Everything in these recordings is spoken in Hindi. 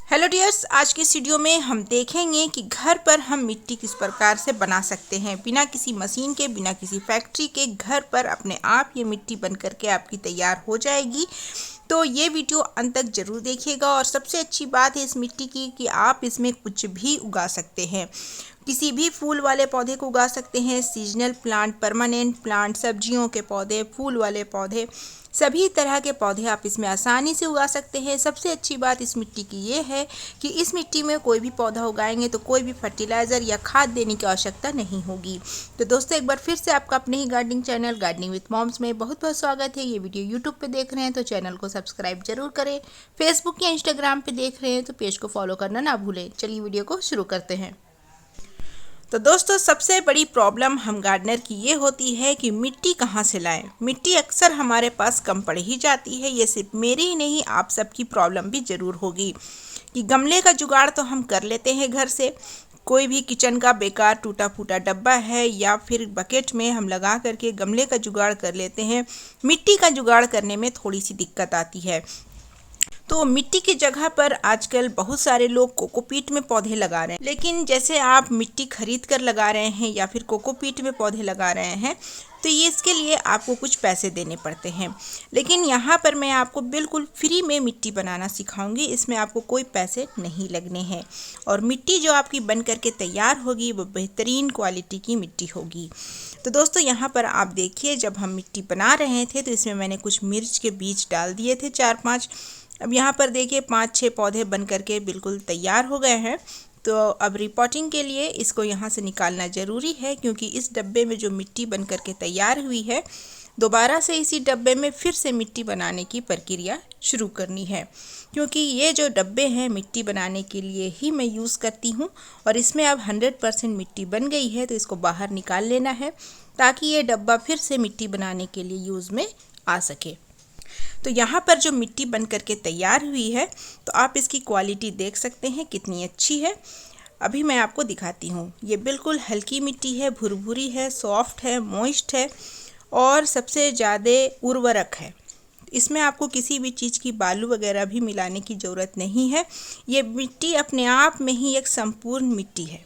हेलो डियर्स, आज की इस वीडियो में हम देखेंगे कि घर पर हम मिट्टी किस प्रकार से बना सकते हैं। बिना किसी मशीन के, बिना किसी फैक्ट्री के घर पर अपने आप ये मिट्टी बन करके आपकी तैयार हो जाएगी। तो ये वीडियो अंत तक जरूर देखिएगा। और सबसे अच्छी बात है इस मिट्टी की कि आप इसमें कुछ भी उगा सकते हैं। किसी भी फूल वाले पौधे को उगा सकते हैं, सीजनल प्लांट, परमानेंट प्लांट, सब्जियों के पौधे, फूल वाले पौधे, सभी तरह के पौधे आप इसमें आसानी से उगा सकते हैं। सबसे अच्छी बात इस मिट्टी की ये है कि इस मिट्टी में कोई भी पौधा उगाएंगे तो कोई भी फर्टिलाइज़र या खाद देने की आवश्यकता नहीं होगी। तो दोस्तों, एक बार फिर से आपका अपने ही gardening channel gardening with moms में बहुत बहुत स्वागत है। ये वीडियो यूट्यूब पे देख रहे हैं तो चैनल को सब्सक्राइब जरूर करें। फेसबुक या इंस्टाग्राम पे देख रहे हैं तो पेज को फॉलो करना ना भूलें। चलिए वीडियो को शुरू करते हैं। तो दोस्तों, सबसे बड़ी प्रॉब्लम हम गार्डनर की ये होती है कि मिट्टी कहाँ से लाएं। मिट्टी अक्सर हमारे पास कम पड़ ही जाती है। ये सिर्फ मेरी ही नहीं, आप सबकी प्रॉब्लम भी ज़रूर होगी कि गमले का जुगाड़ तो हम कर लेते हैं घर से। कोई भी किचन का बेकार टूटा फूटा डब्बा है या फिर बकेट में हम लगा करके गमले का जुगाड़ कर लेते हैं। मिट्टी का जुगाड़ करने में थोड़ी सी दिक्कत आती है। तो मिट्टी की जगह पर आजकल बहुत सारे लोग कोकोपीट में पौधे लगा रहे हैं। लेकिन जैसे आप मिट्टी खरीद कर लगा रहे हैं या फिर कोकोपीट में पौधे लगा रहे हैं तो ये इसके लिए आपको कुछ पैसे देने पड़ते हैं। लेकिन यहाँ पर मैं आपको बिल्कुल फ्री में मिट्टी बनाना सिखाऊंगी। इसमें आपको कोई पैसे नहीं लगने हैं और मिट्टी जो आपकी बन करके तैयार होगी वो बेहतरीन क्वालिटी की मिट्टी होगी। तो दोस्तों, यहाँ पर आप देखिए, जब हम मिट्टी बना रहे थे तो इसमें मैंने कुछ मिर्च के बीज डाल दिए थे 4-5। अब यहाँ पर देखिए 5-6 पौधे बन करके बिल्कुल तैयार हो गए हैं। तो अब रिपोर्टिंग के लिए इसको यहाँ से निकालना ज़रूरी है, क्योंकि इस डब्बे में जो मिट्टी बन करके तैयार हुई है दोबारा से इसी डब्बे में फिर से मिट्टी बनाने की प्रक्रिया शुरू करनी है। क्योंकि ये जो डब्बे हैं मिट्टी बनाने के लिए ही मैं यूज़ करती हूँ और इसमें अब 100% मिट्टी बन गई है। तो इसको बाहर निकाल लेना है ताकि ये डब्बा फिर से मिट्टी बनाने के लिए यूज़ में आ सके। तो यहाँ पर जो मिट्टी बन करके तैयार हुई है तो आप इसकी क्वालिटी देख सकते हैं कितनी अच्छी है। अभी मैं आपको दिखाती हूँ। ये बिल्कुल हल्की मिट्टी है, भुरभुरी है, सॉफ्ट है, मॉइस्ट है और सबसे ज़्यादा उर्वरक है। इसमें आपको किसी भी चीज़ की बालू वगैरह भी मिलाने की ज़रूरत नहीं है। ये मिट्टी अपने आप में ही एक संपूर्ण मिट्टी है।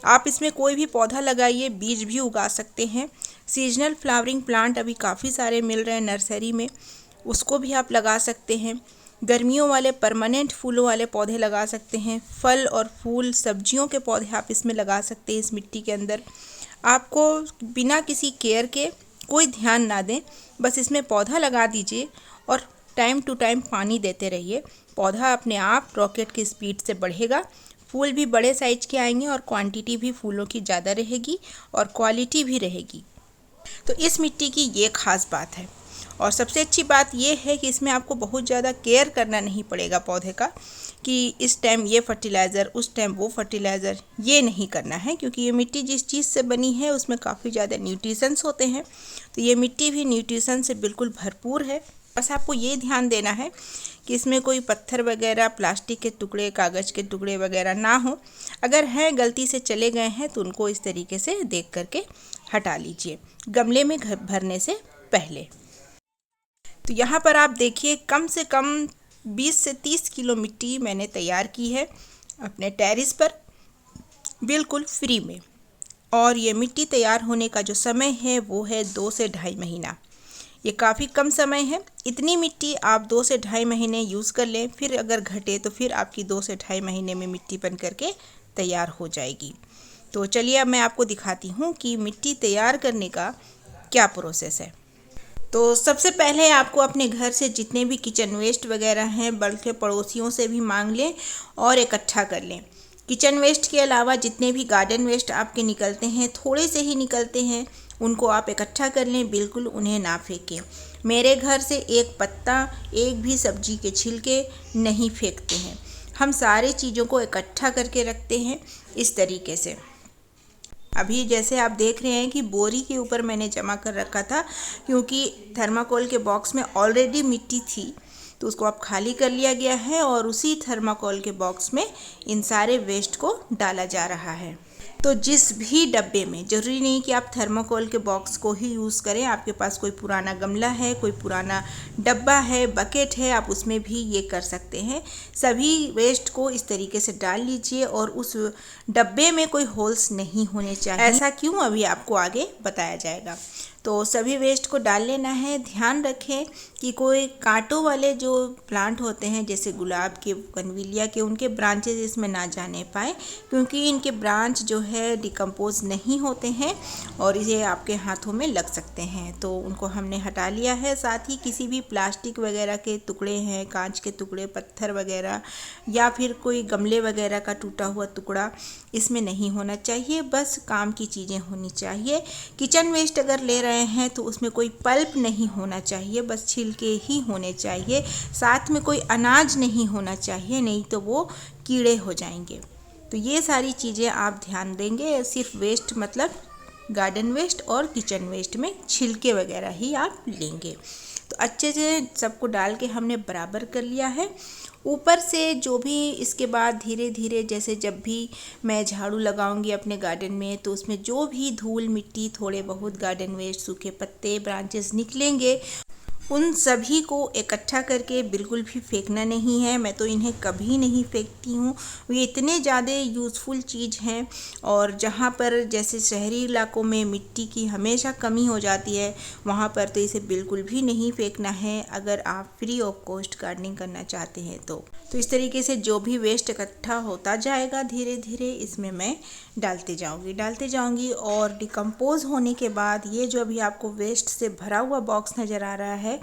आप इसमें कोई भी पौधा लगाइए, बीज भी उगा सकते हैं। सीजनल फ्लावरिंग प्लांट अभी काफ़ी सारे मिल रहे हैं नर्सरी में, उसको भी आप लगा सकते हैं। गर्मियों वाले परमानेंट फूलों वाले पौधे लगा सकते हैं। फल और फूल सब्जियों के पौधे आप इसमें लगा सकते हैं। इस मिट्टी के अंदर आपको बिना किसी केयर के, कोई ध्यान ना दें, बस इसमें पौधा लगा दीजिए और टाइम टू टाइम पानी देते रहिए। पौधा अपने आप रॉकेट की स्पीड से बढ़ेगा। फूल भी बड़े साइज के आएंगे और क्वांटिटी भी फूलों की ज़्यादा रहेगी और क्वालिटी भी रहेगी। तो इस मिट्टी की ये खास बात है। और सबसे अच्छी बात यह है कि इसमें आपको बहुत ज़्यादा केयर करना नहीं पड़ेगा पौधे का, कि इस टाइम ये फर्टिलाइज़र, उस टाइम वो फर्टिलाइज़र, ये नहीं करना है। क्योंकि ये मिट्टी जिस चीज़ से बनी है उसमें काफ़ी ज़्यादा न्यूट्रिशंस होते हैं। तो ये मिट्टी भी न्यूट्रिशन से बिल्कुल भरपूर है। बस आपको ये ध्यान देना है कि इसमें कोई पत्थर वगैरह, प्लास्टिक के टुकड़े, कागज़ के टुकड़े वगैरह ना हो। अगर हैं, गलती से चले गए हैं तो उनको इस तरीके से देख करके हटा लीजिए गमले में भरने से पहले। तो यहाँ पर आप देखिए, कम से कम 20 से 30 किलो मिट्टी मैंने तैयार की है अपने टेरेस पर बिल्कुल फ्री में। और ये मिट्टी तैयार होने का जो समय है वो है 2 से ढाई महीना। ये काफ़ी कम समय है। इतनी मिट्टी आप 2 से ढाई महीने यूज़ कर लें, फिर अगर घटे तो फिर आपकी 2 से ढाई महीने में मिट्टी बन करके तैयार हो जाएगी। तो चलिए अब मैं आपको दिखाती हूँ कि मिट्टी तैयार करने का क्या प्रोसेस है। तो सबसे पहले आपको अपने घर से जितने भी किचन वेस्ट वगैरह हैं, बल्कि पड़ोसियों से भी मांग लें और इकट्ठा कर लें। किचन वेस्ट के अलावा जितने भी गार्डन वेस्ट आपके निकलते हैं, थोड़े से ही निकलते हैं, उनको आप इकट्ठा कर लें। बिल्कुल उन्हें ना फेंकें। मेरे घर से एक पत्ता, एक भी सब्जी के छिलके नहीं फेंकते हैं। हम सारी चीज़ों को इकट्ठा करके रखते हैं इस तरीके से। अभी जैसे आप देख रहे हैं कि बोरी के ऊपर मैंने जमा कर रखा था, क्योंकि थर्माकोल के बॉक्स में ऑलरेडी मिट्टी थी तो उसको अब खाली कर लिया गया है और उसी थर्माकोल के बॉक्स में इन सारे वेस्ट को डाला जा रहा है। तो जिस भी डब्बे में, ज़रूरी नहीं कि आप थर्माकोल के बॉक्स को ही यूज़ करें, आपके पास कोई पुराना गमला है, कोई पुराना डब्बा है, बकेट है, आप उसमें भी ये कर सकते हैं। सभी वेस्ट को इस तरीके से डाल लीजिए और उस डब्बे में कोई होल्स नहीं होने चाहिए। ऐसा क्यों, अभी आपको आगे बताया जाएगा। तो सभी वेस्ट को डाल लेना है। ध्यान रखें कि कोई कांटों वाले जो प्लांट होते हैं जैसे गुलाब के, कनविलिया के, उनके ब्रांचेस इसमें ना जाने पाए, क्योंकि इनके ब्रांच जो है डिकम्पोज नहीं होते हैं और ये आपके हाथों में लग सकते हैं। तो उनको हमने हटा लिया है। साथ ही किसी भी प्लास्टिक वगैरह के टुकड़े हैं, कांच के टुकड़े, पत्थर वगैरह या फिर कोई गमले वगैरह का टूटा हुआ टुकड़ा इसमें नहीं होना चाहिए। बस काम की चीज़ें होनी चाहिए। किचन वेस्ट अगर ले रहे हैं तो उसमें कोई पल्प नहीं होना चाहिए, बस छिलके ही होने चाहिए। साथ में कोई अनाज नहीं होना चाहिए, नहीं तो वो कीड़े हो जाएंगे। तो ये सारी चीज़ें आप ध्यान देंगे। सिर्फ वेस्ट मतलब गार्डन वेस्ट और किचन वेस्ट में छिलके वगैरह ही आप लेंगे। तो अच्छे से सबको डाल के हमने बराबर कर लिया है। ऊपर से जो भी इसके बाद धीरे धीरे, जैसे जब भी मैं झाड़ू लगाऊंगी अपने गार्डन में, तो उसमें जो भी धूल मिट्टी, थोड़े बहुत गार्डन वेस्ट, सूखे पत्ते, ब्रांचेस निकलेंगे, उन सभी को इकट्ठा करके बिल्कुल भी फेंकना नहीं है। मैं तो इन्हें कभी नहीं फेंकती हूँ। ये इतने ज़्यादा यूज़फुल चीज़ हैं। और जहाँ पर जैसे शहरी इलाकों में मिट्टी की हमेशा कमी हो जाती है, वहाँ पर तो इसे बिल्कुल भी नहीं फेंकना है अगर आप फ्री ऑफ कॉस्ट गार्डनिंग करना चाहते हैं। तो इस तरीके से जो भी वेस्ट इकट्ठा होता जाएगा धीरे धीरे इसमें मैं डालते जाऊंगी और डिकम्पोज होने के बाद ये जो अभी आपको वेस्ट से भरा हुआ बॉक्स नज़र आ रहा है,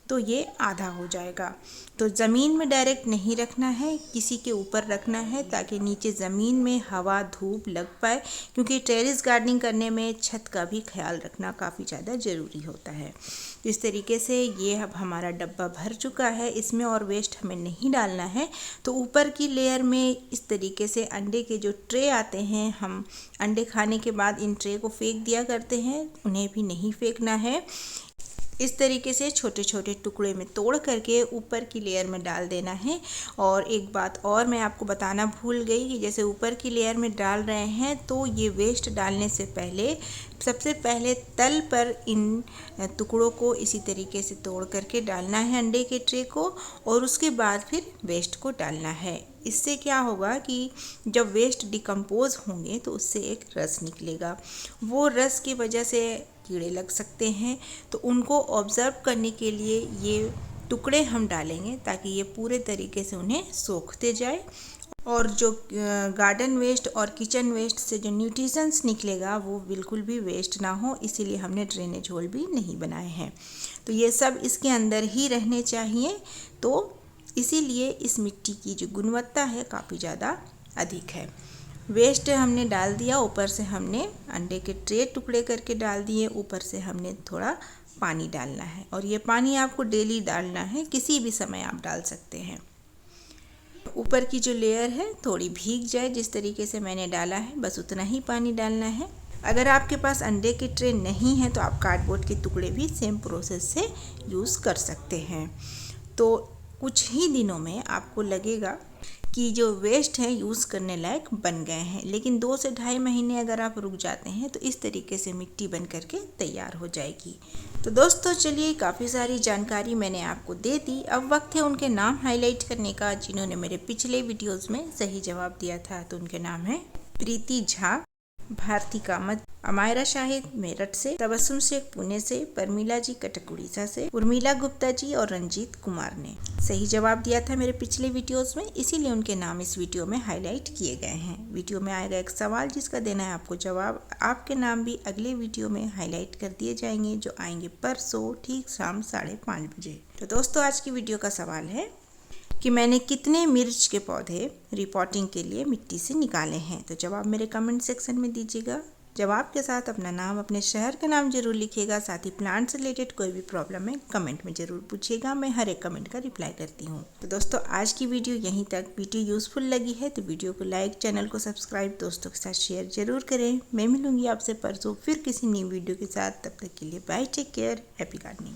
तो ये आधा हो जाएगा। तो ज़मीन में डायरेक्ट नहीं रखना है, किसी के ऊपर रखना है ताकि नीचे ज़मीन में हवा धूप लग पाए, क्योंकि टेरेस गार्डनिंग करने में छत का भी ख्याल रखना काफ़ी ज़्यादा ज़रूरी होता है। तो इस तरीके से ये अब हमारा डब्बा भर चुका है, इसमें और वेस्ट हमें नहीं डालना है। तो ऊपर की लेयर में इस तरीके से अंडे के जो ट्रे आते हैं, हम अंडे खाने के बाद इन ट्रे को फेंक दिया करते हैं, उन्हें भी नहीं फेंकना है। इस तरीके से छोटे छोटे टुकड़े में तोड़ करके ऊपर की लेयर में डाल देना है। और एक बात और मैं आपको बताना भूल गई कि जैसे ऊपर की लेयर में डाल रहे हैं, तो ये वेस्ट डालने से पहले सबसे पहले तल पर इन टुकड़ों को इसी तरीके से तोड़ करके डालना है अंडे के ट्रे को, और उसके बाद फिर वेस्ट को डालना है। इससे क्या होगा कि जब वेस्ट डिकम्पोज होंगे तो उससे एक रस निकलेगा। वो रस की वजह से कीड़े लग सकते हैं, तो उनको ऑब्जर्व करने के लिए ये टुकड़े हम डालेंगे ताकि ये पूरे तरीके से उन्हें सोखते जाए और जो गार्डन वेस्ट और किचन वेस्ट से जो न्यूट्रिशंस निकलेगा वो बिल्कुल भी वेस्ट ना हो। इसीलिए हमने ड्रेनेज होल भी नहीं बनाए हैं। तो ये सब इसके अंदर ही रहने चाहिए। तो इसीलिए इस मिट्टी की जो गुणवत्ता है काफ़ी ज़्यादा अधिक है। वेस्ट हमने डाल दिया, ऊपर से हमने अंडे के ट्रे टुकड़े करके डाल दिए, ऊपर से हमने थोड़ा पानी डालना है। और ये पानी आपको डेली डालना है, किसी भी समय आप डाल सकते हैं। ऊपर की जो लेयर है थोड़ी भीग जाए, जिस तरीके से मैंने डाला है बस उतना ही पानी डालना है। अगर आपके पास अंडे के ट्रे नहीं है तो आप कार्डबोर्ड के टुकड़े भी सेम प्रोसेस से यूज़ कर सकते हैं। तो कुछ ही दिनों में आपको लगेगा कि जो वेस्ट है यूज़ करने लायक बन गए हैं। लेकिन 2 से ढाई महीने अगर आप रुक जाते हैं तो इस तरीके से मिट्टी बन करके तैयार हो जाएगी। तो दोस्तों चलिए, काफ़ी सारी जानकारी मैंने आपको दे दी। अब वक्त है उनके नाम हाईलाइट करने का जिन्होंने मेरे पिछले वीडियोज़ में सही जवाब दिया था। तो उनके नाम है प्रीति झा, भारती कामत, अमायरा शाहिद मेरठ से, तबस्सुम शेख पुणे से, परमिला जी कटक उड़ीसा से, उर्मिला गुप्ता जी और रंजीत कुमार ने सही जवाब दिया था मेरे पिछले वीडियोस में, इसीलिए उनके नाम इस वीडियो में हाईलाइट किए गए हैं। वीडियो में आएगा एक सवाल जिसका देना है आपको जवाब। आपके नाम भी अगले वीडियो में हाईलाइट कर दिए जाएंगे, जो आएंगे परसों ठीक शाम 5:30 बजे। तो दोस्तों आज की वीडियो का सवाल है कि मैंने कितने मिर्च के पौधे रिपोर्टिंग के लिए मिट्टी से निकाले हैं। तो जवाब मेरे कमेंट सेक्शन में दीजिएगा। जवाब के साथ अपना नाम, अपने शहर का नाम जरूर लिखिएगा। साथ ही प्लांट से रिलेटेड कोई भी प्रॉब्लम है कमेंट में ज़रूर पूछिएगा, मैं हर एक कमेंट का रिप्लाई करती हूँ। तो दोस्तों आज की वीडियो यहीं तक। वीडियो यूज़फुल लगी है तो वीडियो को लाइक, चैनल को सब्सक्राइब, दोस्तों के साथ शेयर जरूर करें। मैं मिलूंगी आपसे परसों फिर किसी नई वीडियो के साथ। तब तक के लिए bye, take care, happy gardening.